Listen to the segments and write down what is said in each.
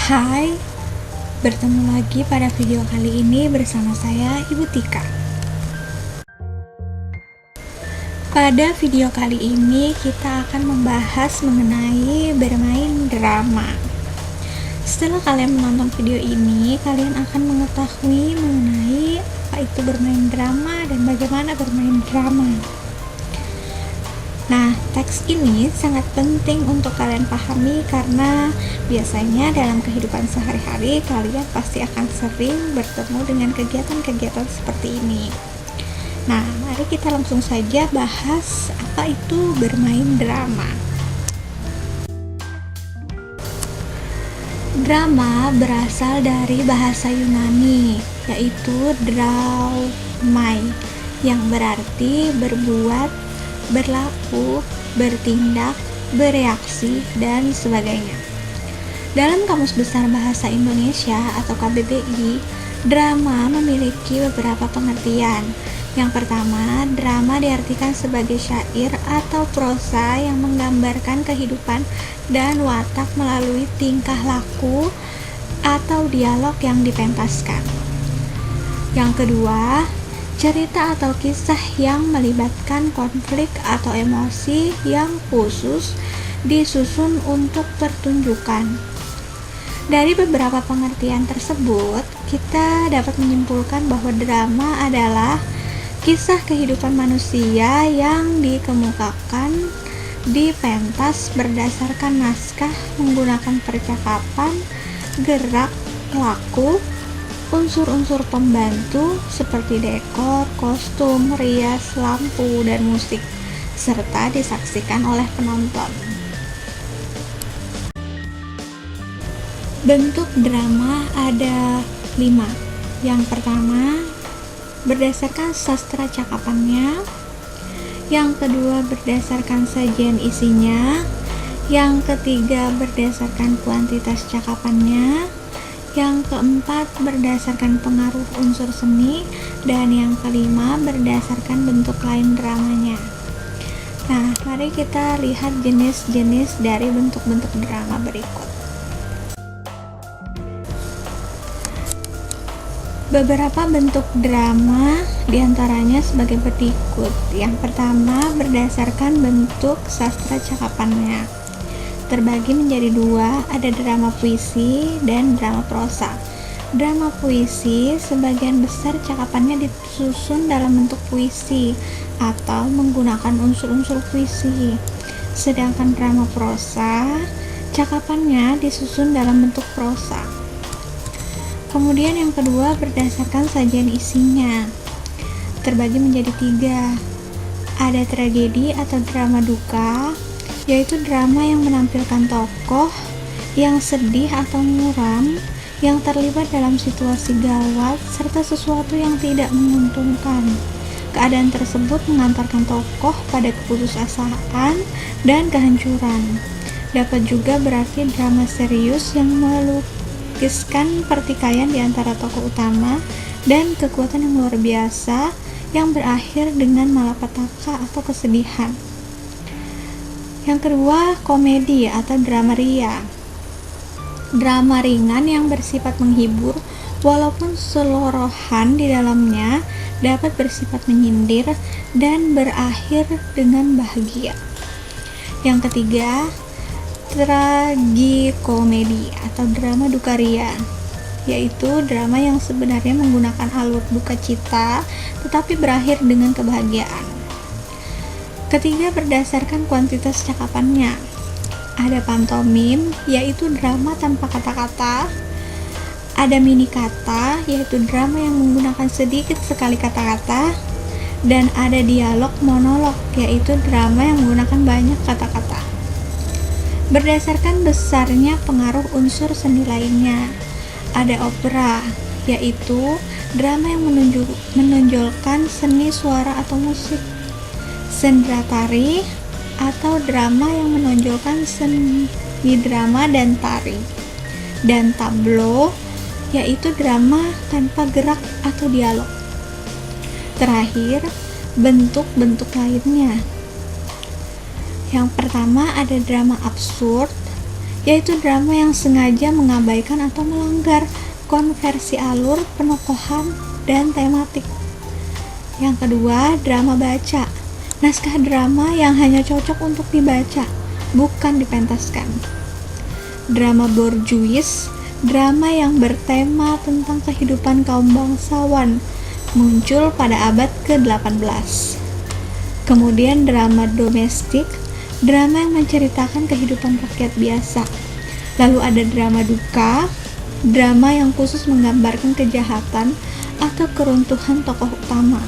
Hai, bertemu lagi pada video kali ini bersama saya, Ibu Tika. Pada video kali ini kita akan membahas mengenai bermain drama. Setelah kalian menonton video ini, kalian akan mengetahui mengenai apa itu bermain drama dan bagaimana bermain drama. Nah, teks ini sangat penting untuk kalian pahami karena biasanya dalam kehidupan sehari-hari kalian pasti akan sering bertemu dengan kegiatan-kegiatan seperti ini. Nah, mari kita langsung saja bahas apa itu bermain drama. Drama berasal dari bahasa Yunani, yaitu draumai, yang berarti berbuat, berlaku, bertindak, bereaksi, dan sebagainya. Dalam Kamus Besar Bahasa Indonesia atau KBBI, drama memiliki beberapa pengertian. Yang pertama, drama diartikan sebagai syair atau prosa yang menggambarkan kehidupan dan watak melalui tingkah laku atau dialog yang dipentaskan. Yang kedua, cerita atau kisah yang melibatkan konflik atau emosi yang khusus disusun untuk pertunjukan. Dari beberapa pengertian tersebut, kita dapat menyimpulkan bahwa drama adalah kisah kehidupan manusia yang dikemukakan, dipentas berdasarkan naskah menggunakan percakapan, gerak, laku, unsur-unsur pembantu seperti dekor, kostum, rias, lampu, dan musik, serta disaksikan oleh penonton. Bentuk drama ada 5. Yang pertama, berdasarkan sastra cakapannya. Yang kedua, berdasarkan sajian isinya. Yang ketiga, berdasarkan kuantitas cakapannya. Yang keempat, berdasarkan pengaruh unsur seni, dan yang kelima, berdasarkan bentuk lain dramanya. Nah, mari kita lihat jenis-jenis dari bentuk-bentuk drama berikut. Beberapa bentuk drama diantaranya sebagai berikut. Yang pertama, berdasarkan bentuk sastra cakapannya. Terbagi menjadi 2, ada drama puisi dan drama prosa. Drama puisi sebagian besar cakapannya disusun dalam bentuk puisi atau menggunakan unsur-unsur puisi. Sedangkan drama prosa cakapannya disusun dalam bentuk prosa. Kemudian yang kedua, berdasarkan sajian isinya. Terbagi menjadi 3. Ada tragedi atau drama duka, yaitu drama yang menampilkan tokoh yang sedih atau muram, yang terlibat dalam situasi gawat, serta sesuatu yang tidak menguntungkan. Keadaan tersebut mengantarkan tokoh pada keputusasaan dan kehancuran. Dapat juga berarti drama serius yang melukiskan pertikaian di antara tokoh utama dan kekuatan yang luar biasa yang berakhir dengan malapetaka atau kesedihan. Yang kedua, komedi atau drama ria. Drama ringan yang bersifat menghibur, walaupun selorohan di dalamnya dapat bersifat menyindir dan berakhir dengan bahagia. Yang ketiga, tragikomedi atau drama duka ria, yaitu drama yang sebenarnya menggunakan alur duka cita tetapi berakhir dengan kebahagiaan. Ketiga, berdasarkan kuantitas cakapannya. Ada pantomim, yaitu drama tanpa kata-kata. Ada mini kata, yaitu drama yang menggunakan sedikit sekali kata-kata. Dan ada dialog monolog, yaitu drama yang menggunakan banyak kata-kata. Berdasarkan besarnya pengaruh unsur seni lainnya. Ada opera, yaitu drama yang menonjolkan seni suara atau musik. Sendra tari atau drama yang menonjolkan seni drama dan tari. Dan tablo, yaitu drama tanpa gerak atau dialog. Terakhir, bentuk-bentuk lainnya. Yang pertama ada drama absurd, yaitu drama yang sengaja mengabaikan atau melanggar konversi alur, penokohan, dan tematik. Yang kedua, drama baca. Naskah drama yang hanya cocok untuk dibaca, bukan dipentaskan. Drama borjuis, drama yang bertema tentang kehidupan kaum bangsawan, muncul pada abad ke-18. Kemudian drama domestik, drama yang menceritakan kehidupan rakyat biasa. Lalu ada drama duka, drama yang khusus menggambarkan kejahatan atau keruntuhan tokoh utama.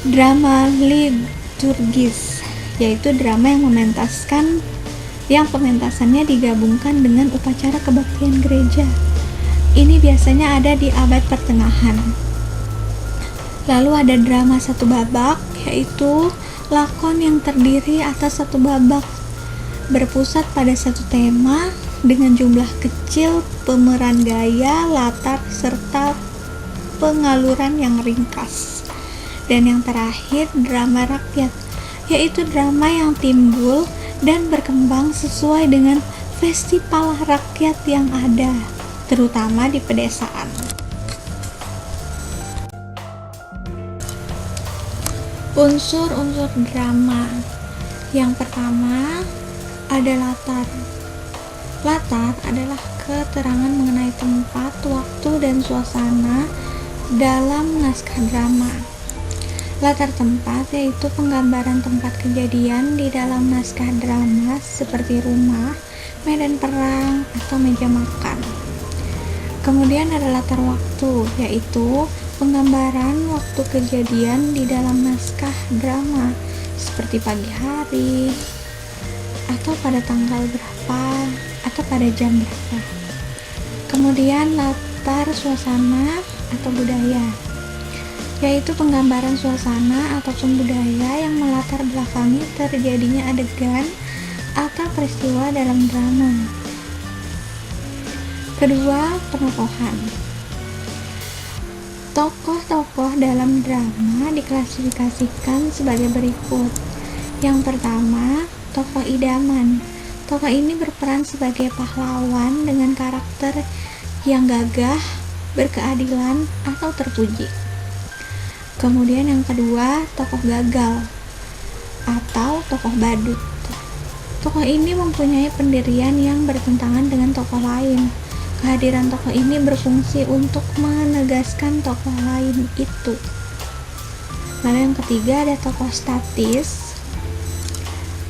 Drama liturgis, yaitu drama yang pementasannya digabungkan dengan upacara kebaktian gereja. Ini biasanya ada di abad pertengahan. Lalu ada drama satu babak, yaitu lakon yang terdiri atas satu babak, berpusat pada satu tema dengan jumlah kecil, pemeran gaya, latar, serta pengaluran yang ringkas. Dan yang terakhir, drama rakyat, yaitu drama yang timbul dan berkembang sesuai dengan festival rakyat yang ada, terutama di pedesaan. Unsur-unsur drama. Yang pertama ada latar. Latar adalah keterangan mengenai tempat, waktu, dan suasana dalam naskah drama. Latar tempat yaitu penggambaran tempat kejadian di dalam naskah drama seperti rumah, medan perang, atau meja makan. Kemudian ada latar waktu, yaitu penggambaran waktu kejadian di dalam naskah drama seperti pagi hari, atau pada tanggal berapa, atau pada jam berapa. Kemudian latar suasana atau budaya, yaitu penggambaran suasana ataupun budaya yang melatar belakangi terjadinya adegan atau peristiwa dalam drama. Kedua, penokohan. Tokoh-tokoh dalam drama diklasifikasikan sebagai berikut. Yang pertama, tokoh idaman. Tokoh ini berperan sebagai pahlawan dengan karakter yang gagah, berkeadilan, atau terpuji. Kemudian yang kedua, tokoh gagal atau tokoh badut. Tokoh ini mempunyai pendirian yang bertentangan dengan tokoh lain. Kehadiran tokoh ini berfungsi untuk menegaskan tokoh lain itu. Lalu yang ketiga ada tokoh statis.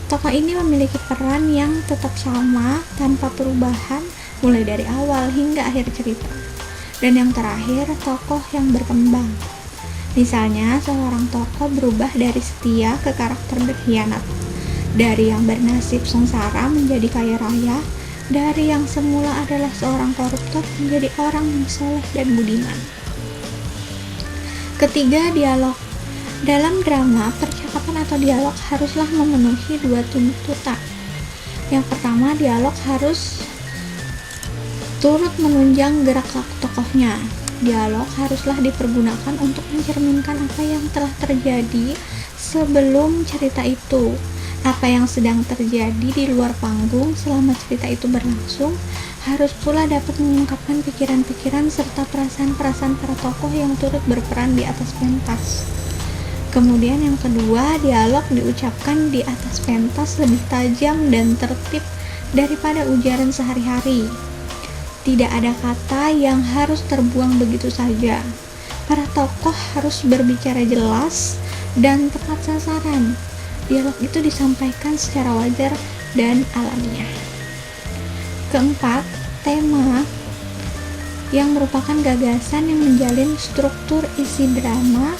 Tokoh ini memiliki peran yang tetap sama tanpa perubahan mulai dari awal hingga akhir cerita. Dan yang terakhir, tokoh yang berkembang. Misalnya, seorang tokoh berubah dari setia ke karakter berkhianat, dari yang bernasib sengsara menjadi kaya raya, dari yang semula adalah seorang koruptor menjadi orang yang soleh dan budiman. Ketiga, dialog. Dalam drama, percakapan atau dialog haruslah memenuhi dua tuntutan. Yang pertama, dialog harus turut menunjang gerak tokohnya. Dialog haruslah dipergunakan untuk mencerminkan apa yang telah terjadi sebelum cerita itu, apa yang sedang terjadi di luar panggung selama cerita itu berlangsung, harus pula dapat mengungkapkan pikiran-pikiran serta perasaan-perasaan para tokoh yang turut berperan di atas pentas. Kemudian yang kedua, dialog diucapkan di atas pentas lebih tajam dan tertib daripada ujaran sehari-hari. Tidak ada kata yang harus terbuang begitu saja. Para tokoh harus berbicara jelas dan tepat sasaran. Dialog itu disampaikan secara wajar dan alamiah. Keempat, tema, yang merupakan gagasan yang menjalin struktur isi drama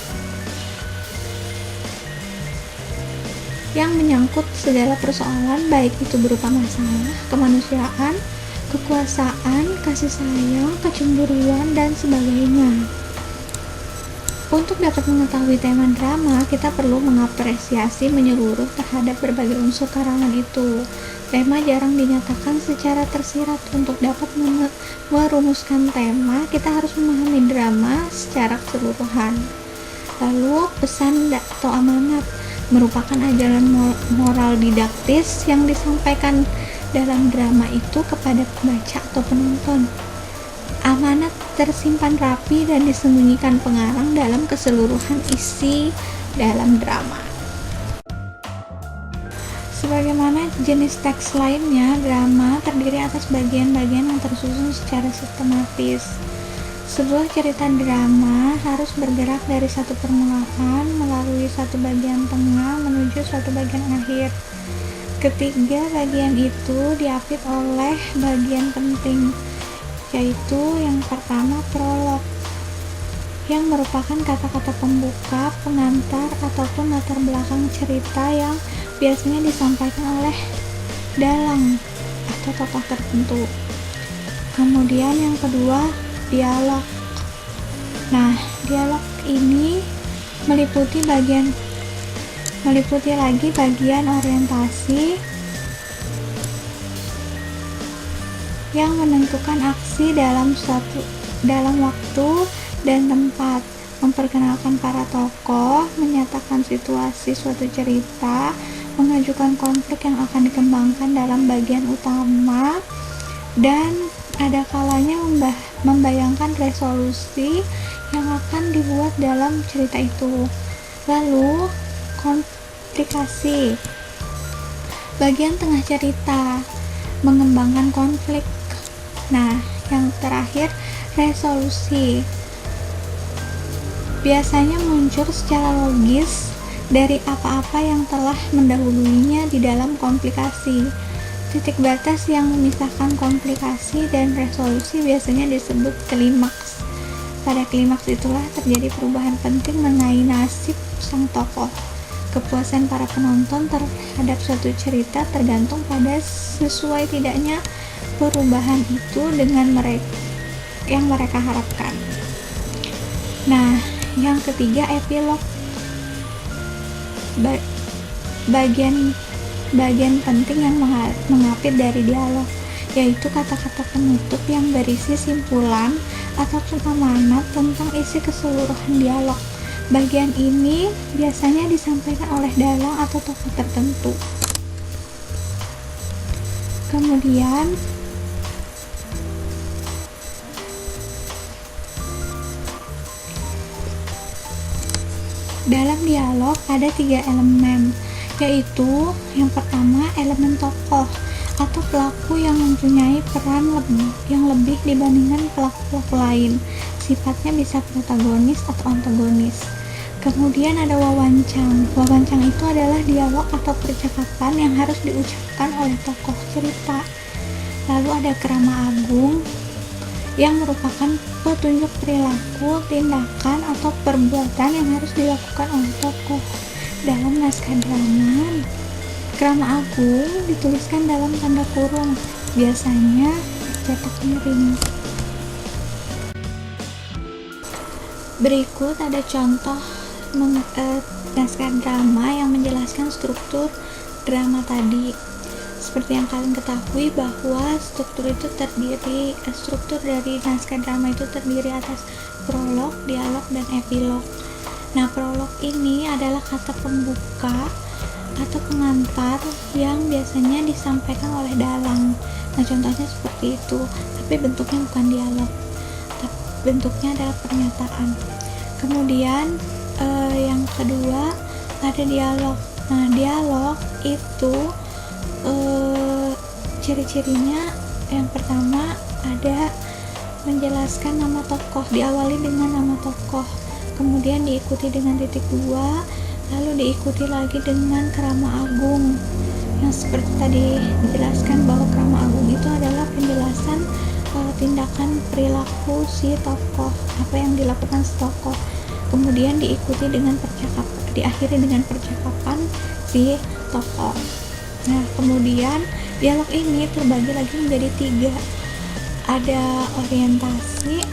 yang menyangkut segala persoalan, baik itu berupa masalah, kemanusiaan, kekuasaan, kasih sayang, kecemburuan, dan sebagainya. Untuk dapat mengetahui tema drama, kita perlu mengapresiasi menyeluruh terhadap berbagai unsur karangan itu. Tema jarang dinyatakan secara tersirat. Untuk dapat merumuskan tema, kita harus memahami drama secara keseluruhan. Lalu, pesan atau amanat merupakan ajaran moral didaktis yang disampaikan dalam drama itu kepada pembaca atau penonton. Amanat tersimpan rapi dan disembunyikan pengarang dalam keseluruhan isi dalam drama. Sebagaimana jenis teks lainnya, drama terdiri atas bagian-bagian yang tersusun secara sistematis. Sebuah cerita drama harus bergerak dari satu permulaan melalui satu bagian tengah menuju suatu bagian akhir. Ketiga bagian itu diapit oleh bagian penting, yaitu yang pertama prolog, yang merupakan kata-kata pembuka, pengantar, ataupun latar belakang cerita yang biasanya disampaikan oleh dalang atau tokoh tertentu. Kemudian yang kedua, dialog. Nah, dialog ini meliputi lagi bagian orientasi yang menentukan aksi dalam waktu dan tempat, memperkenalkan para tokoh, menyatakan situasi suatu cerita, mengajukan konflik yang akan dikembangkan dalam bagian utama, dan ada kalanya membayangkan resolusi yang akan dibuat dalam cerita itu. Lalu komplikasi, bagian tengah cerita, mengembangkan konflik. Nah, yang terakhir resolusi, biasanya muncul secara logis dari apa-apa yang telah mendahulunya di dalam komplikasi. Titik batas yang memisahkan komplikasi dan resolusi biasanya disebut klimaks. Pada klimaks itulah terjadi perubahan penting mengenai nasib sang tokoh. Kepuasan para penonton terhadap suatu cerita tergantung pada sesuai tidaknya perubahan itu dengan yang mereka harapkan. Nah, yang ketiga epilog. Bagian penting yang mengapit dari dialog, yaitu kata-kata penutup yang berisi simpulan ataupun amanat tentang isi keseluruhan dialog. Bagian ini biasanya disampaikan oleh dalang atau tokoh tertentu. Kemudian dalam dialog ada 3 elemen, yaitu yang pertama elemen tokoh atau pelaku yang mempunyai peran yang lebih dibandingkan pelaku-pelaku lain. Sifatnya bisa protagonis atau antagonis. Kemudian ada wawancang. Wawancang itu adalah dialog atau percakapan yang harus diucapkan oleh tokoh cerita. Lalu ada kerama agung yang merupakan petunjuk perilaku, tindakan, atau perbuatan yang harus dilakukan oleh tokoh. Dalam naskah drama, kerama agung dituliskan dalam tanda kurung, biasanya cetak miring. Berikut ada contoh naskah drama yang menjelaskan struktur drama tadi. Seperti yang kalian ketahui bahwa struktur dari naskah drama itu terdiri atas prolog, dialog, dan epilog. Nah, prolog ini adalah kata pembuka atau pengantar yang biasanya disampaikan oleh dalang. Nah, contohnya seperti itu, tapi bentuknya bukan dialog, tapi bentuknya adalah pernyataan. Kemudian yang kedua ada dialog. Nah, dialog itu ciri-cirinya yang pertama ada menjelaskan nama tokoh, diawali dengan nama tokoh, kemudian diikuti dengan titik 2, lalu diikuti lagi dengan kerama agung, yang seperti tadi dijelaskan bahwa kerama agung itu adalah penjelasan tindakan perilaku si tokoh, apa yang dilakukan si tokoh, kemudian diikuti dengan diakhiri dengan percakapan si tokoh. Nah, kemudian dialog ini terbagi lagi menjadi 3. Ada orientasi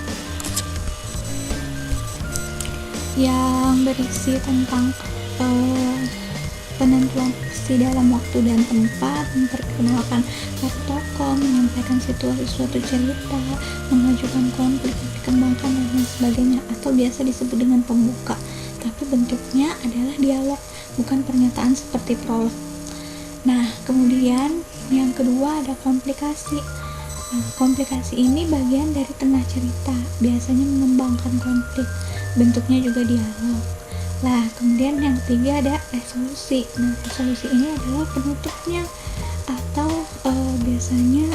yang berisi tentang penentuan aksi dalam waktu dan tempat, memperkenalkan para tokoh, menyampaikan situasi suatu cerita, mengajukan konflik, dikembangkan, dan lain sebagainya, atau biasa disebut dengan pembuka, tapi bentuknya adalah dialog, bukan pernyataan seperti prolog. Nah, kemudian Yang kedua ada komplikasi. Nah, komplikasi ini bagian dari tengah cerita, biasanya mengembangkan konflik, bentuknya juga dialog. Nah, kemudian yang ketiga ada resolusi. Nah, resolusi ini adalah penutupnya atau biasanya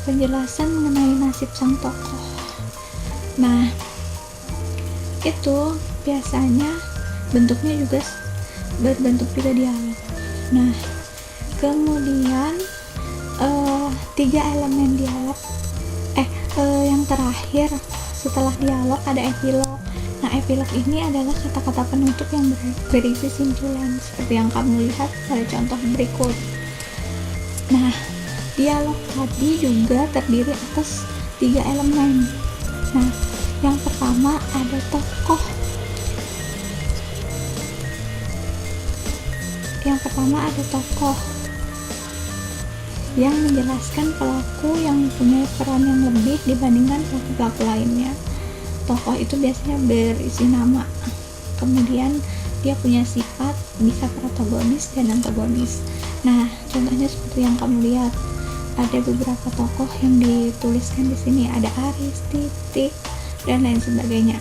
penjelasan mengenai nasib sang tokoh. Nah, itu biasanya bentuknya juga berbentuk juga dialog. Nah, kemudian tiga elemen dialog yang terakhir setelah dialog ada epilog. Nah, epilog ini adalah kata-kata penutup yang berisi simpulan seperti yang kamu lihat pada contoh berikut. Nah, dialog tadi juga terdiri atas tiga elemen. Nah, yang pertama ada tokoh. Yang pertama ada tokoh yang menjelaskan pelaku yang mempunyai peran yang lebih dibandingkan pelaku-pelaku lainnya. Tokoh itu biasanya berisi nama. Kemudian dia punya sifat, bisa protagonis dan antagonis. Nah, contohnya seperti yang kamu lihat, ada beberapa tokoh yang dituliskan di sini, ada Aris, Titik, dan lain sebagainya.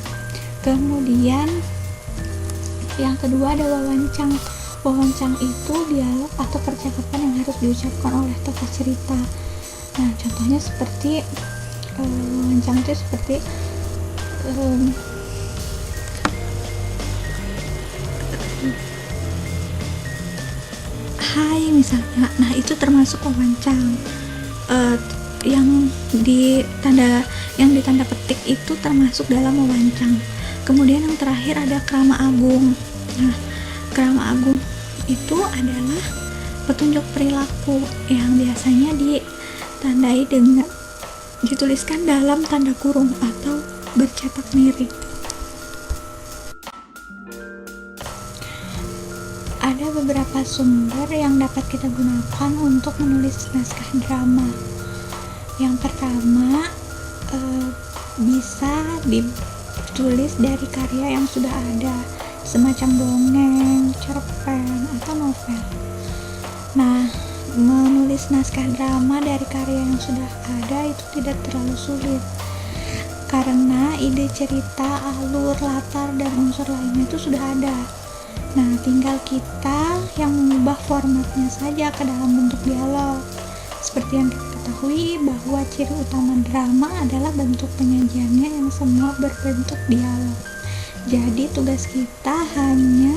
Kemudian yang kedua ada wawancang. Wawancang itu dialog atau percakapan yang harus diucapkan oleh tokoh cerita. Nah, contohnya seperti wawancang itu seperti hai misalnya. Nah, itu termasuk wawancang. Yang ditanda petik itu termasuk dalam wawancang. Kemudian yang terakhir ada krama agung. Nah, krama agung itu adalah petunjuk perilaku yang biasanya ditandai dengan dituliskan dalam tanda kurung atau bercetak miring. Ada beberapa sumber yang dapat kita gunakan untuk menulis naskah drama. Yang pertama, bisa ditulis dari karya yang sudah ada, semacam dongeng, cerpen, atau novel. Nah, menulis naskah drama dari karya yang sudah ada itu tidak terlalu sulit, karena ide cerita, alur, latar, dan unsur lainnya itu sudah ada. Nah, tinggal kita yang mengubah formatnya saja ke dalam bentuk dialog. Seperti yang kita ketahui bahwa ciri utama drama adalah bentuk penyajiannya yang semua berbentuk dialog. Jadi tugas kita hanya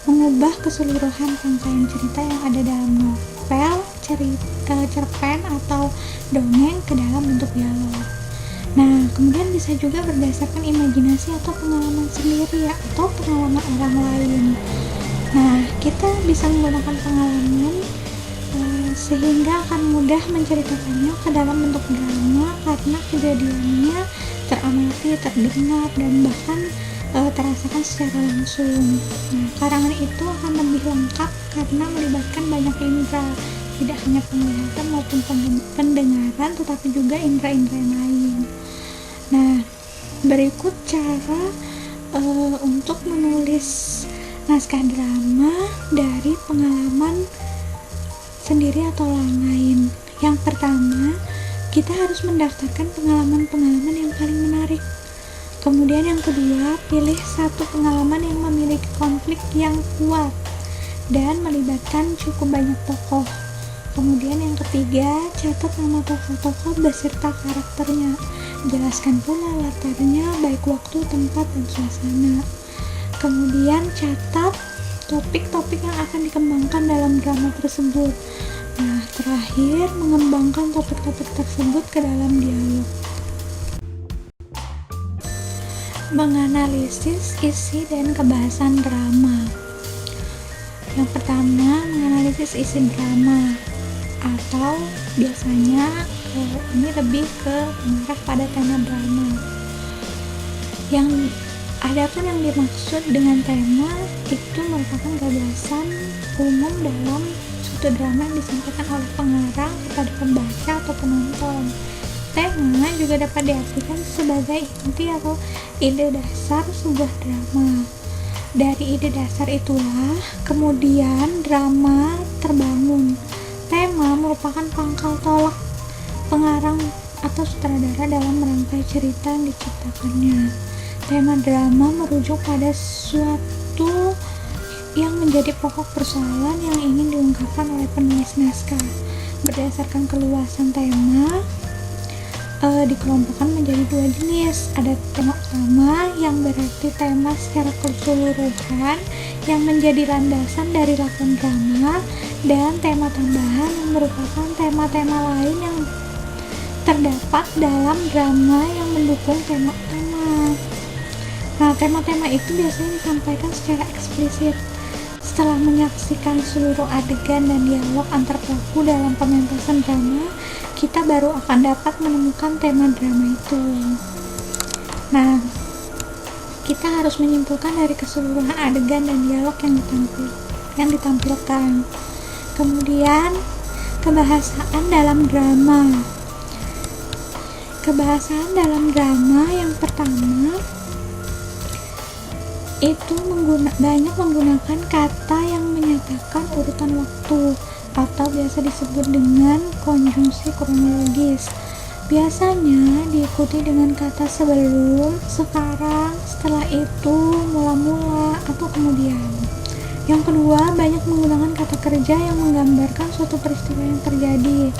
mengubah keseluruhan rangkaian cerita yang ada dalam novel, cerpen, atau dongeng ke dalam bentuk dialog. Nah, kemudian bisa juga berdasarkan imajinasi atau pengalaman sendiri ya, atau pengalaman orang lain. Nah, kita bisa menggunakan pengalaman sehingga akan mudah menceritakannya ke dalam bentuk drama karena kejadiannya teramati, terdengar, dan bahkan terasakan secara langsung. Nah, karangan itu akan lebih lengkap karena melibatkan banyak indera, tidak hanya penglihatan maupun pendengaran, tetapi juga indera-indera yang lain. Nah, berikut cara untuk menulis naskah drama dari pengalaman sendiri atau orang lain. Yang pertama, kita harus mendaftarkan pengalaman-pengalaman yang paling menarik. Kemudian yang kedua, pilih satu pengalaman yang memiliki konflik yang kuat dan melibatkan cukup banyak tokoh. Kemudian yang ketiga, catat nama tokoh-tokoh beserta karakternya. Jelaskan pula latarnya, baik waktu, tempat, dan suasana. Kemudian catat topik-topik yang akan dikembangkan dalam drama tersebut. Nah, terakhir, mengembangkan topik-topik tersebut ke dalam dialog. Menganalisis isi dan kebahasan drama. Yang pertama, menganalisis isi drama, atau biasanya ini lebih ke mengarah pada tema drama. Adapun yang dimaksud dengan tema itu merupakan gagasan umum dalam suatu drama yang disampaikan oleh pengarang kepada pembaca atau penonton. Tema juga dapat diartikan sebagai inti atau ide dasar sebuah drama. Dari ide dasar itulah kemudian drama terbangun. Tema merupakan pangkal tolak pengarang atau sutradara dalam merangkai cerita yang diciptakannya. Tema drama merujuk pada suatu yang menjadi pokok persoalan yang ingin diungkapkan oleh penulis naskah. Berdasarkan keluasan tema, dikelompokkan menjadi dua jenis. Ada tema utama yang berarti tema secara keseluruhan yang menjadi landasan dari lakon drama, dan tema tambahan yang merupakan tema-tema lain yang terdapat dalam drama yang mendukung tema utama. Nah, tema-tema itu biasanya disampaikan secara eksplisit. Setelah menyaksikan seluruh adegan dan dialog antar pelaku dalam pementasan drama, kita baru akan dapat menemukan tema drama itu. Nah, kita harus menyimpulkan dari keseluruhan adegan dan dialog yang ditampilkan. Kemudian, kebahasaan dalam drama. Kebahasaan dalam drama yang pertama itu banyak menggunakan kata yang menyatakan urutan waktu atau biasa disebut dengan konjungsi kronologis. Biasanya diikuti dengan kata sebelum, sekarang, setelah itu, mula-mula, atau kemudian. Yang kedua, banyak menggunakan kata kerja yang menggambarkan suatu peristiwa yang terjadi.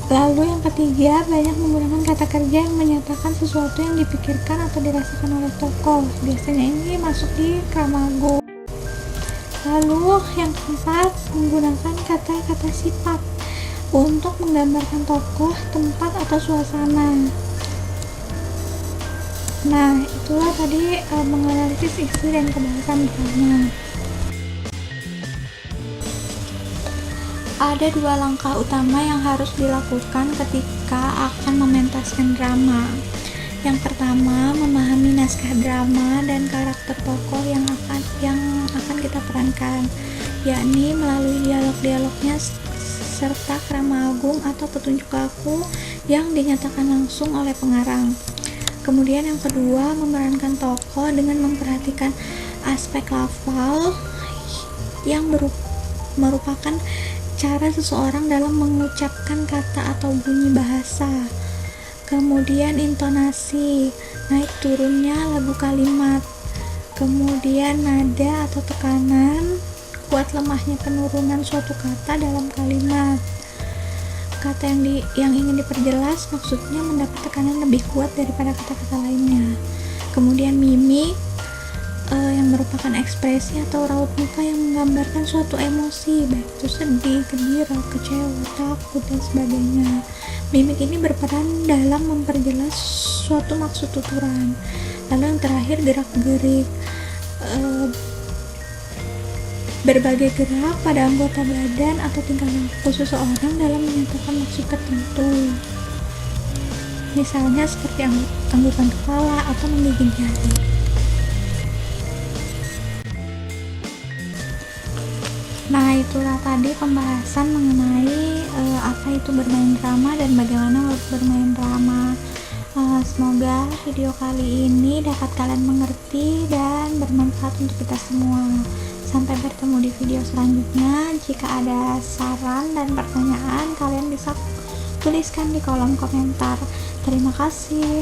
Lalu yang ketiga, banyak menggunakan kata kerja yang menyatakan sesuatu yang dipikirkan atau dirasakan oleh tokoh. Biasanya ini masuk di Kramago. Lalu yang keempat, menggunakan kata-kata sifat untuk menggambarkan tokoh, tempat, atau suasana. Nah, itulah tadi menganalisis isi dan kebahasan drama. Ada dua langkah utama yang harus dilakukan ketika akan mementaskan drama. Yang pertama, memahami naskah drama dan karakter tokoh yang akan kita perankan, yakni melalui dialog-dialognya serta krama agung atau petunjuk laku yang dinyatakan langsung oleh pengarang. Kemudian yang kedua, memerankan tokoh dengan memperhatikan aspek lafal yang merupakan cara seseorang dalam mengucapkan kata atau bunyi bahasa. Kemudian intonasi, naik turunnya lagu kalimat. Kemudian nada atau tekanan, kuat lemahnya penurunan suatu kata dalam kalimat. Kata yang ingin diperjelas maksudnya mendapat tekanan lebih kuat daripada kata-kata lainnya. Kemudian mimik, yang merupakan ekspresi atau raut muka yang menggambarkan suatu emosi, baik itu sedih, gembira, kecewa, takut, dan sebagainya. Mimik ini berperan dalam memperjelas suatu maksud tuturan. Lalu yang terakhir, gerak-gerik, berbagai gerak pada anggota badan atau tingkah laku seseorang dalam menyatakan maksud tertentu. Misalnya seperti anggukan kepala atau menggigit jari. Nah, itulah tadi pembahasan mengenai apa itu bermain drama dan bagaimana bermain drama. Semoga video kali ini dapat kalian mengerti dan bermanfaat untuk kita semua. Sampai bertemu di video selanjutnya. Jika ada saran dan pertanyaan, kalian bisa tuliskan di kolom komentar. Terima kasih.